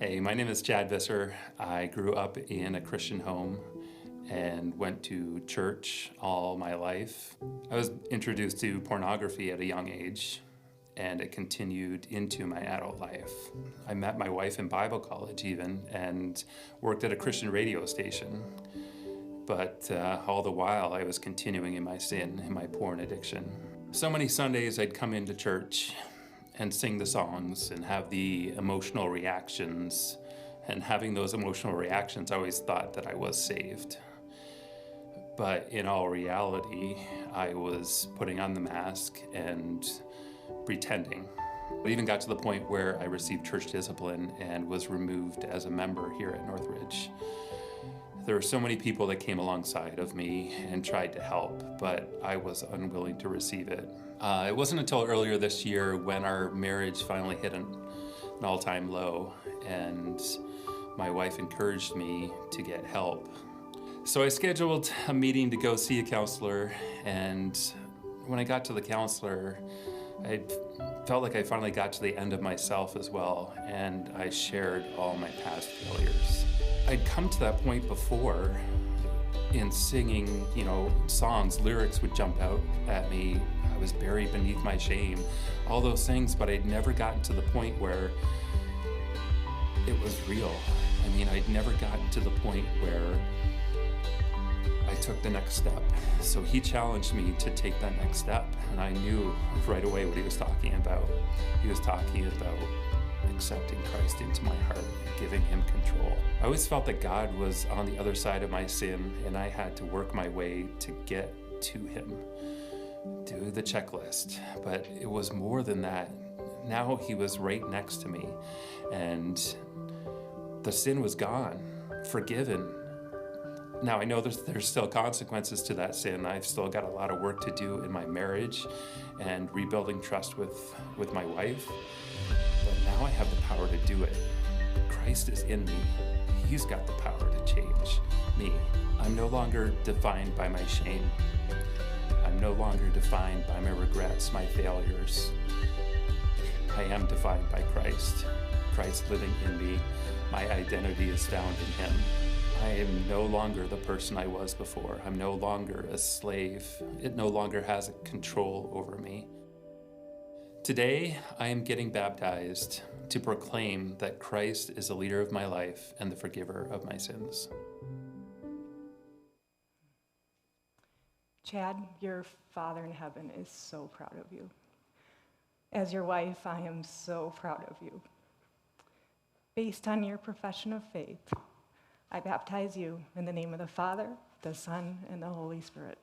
Hey, my name is Chad Visser. I grew up in a Christian home and went to church all my life. I was introduced to pornography at a young age, and it continued into my adult life. I met my wife in Bible college even, and worked at a Christian radio station. But all the while I was continuing in my sin, in my porn addiction. So many Sundays I'd come into church and sing the songs and have the emotional reactions. And having those emotional reactions, I always thought that I was saved. But in all reality, I was putting on the mask and pretending. It even got to the point where I received church discipline and was removed as a member here at Northridge. There were so many people that came alongside of me and tried to help, but I was unwilling to receive it. It wasn't until earlier this year when our marriage finally hit an all-time low, and my wife encouraged me to get help. So I scheduled a meeting to go see a counselor, and when I got to the counselor, I felt like I finally got to the end of myself as well, and I shared all my past failures. I'd come to that point before in singing, songs, lyrics would jump out at me. I was buried beneath my shame, all those things, but I'd never gotten to the point where it was real. I'd never gotten to the point where I took the next step. So he challenged me to take that next step, and I knew right away what he was talking about. He was talking about accepting Christ into my heart and giving him control. I always felt that God was on the other side of my sin, and I had to work my way to get to him, do the checklist. But it was more than that. Now he was right next to me, and the sin was gone, forgiven. Now I know there's still consequences to that sin. I've still got a lot of work to do in my marriage and rebuilding trust with my wife. But now I have the power to do it. Christ is in me. He's got the power to change me. I'm no longer defined by my shame. I'm no longer defined by my regrets, my failures. I am defined by Christ. Christ living in me. My identity is found in him. I am no longer the person I was before. I'm no longer a slave. It no longer has a control over me. Today, I am getting baptized to proclaim that Christ is the leader of my life and the forgiver of my sins. Chad, your Father in heaven is so proud of you. As your wife, I am so proud of you. Based on your profession of faith, I baptize you in the name of the Father, the Son, and the Holy Spirit.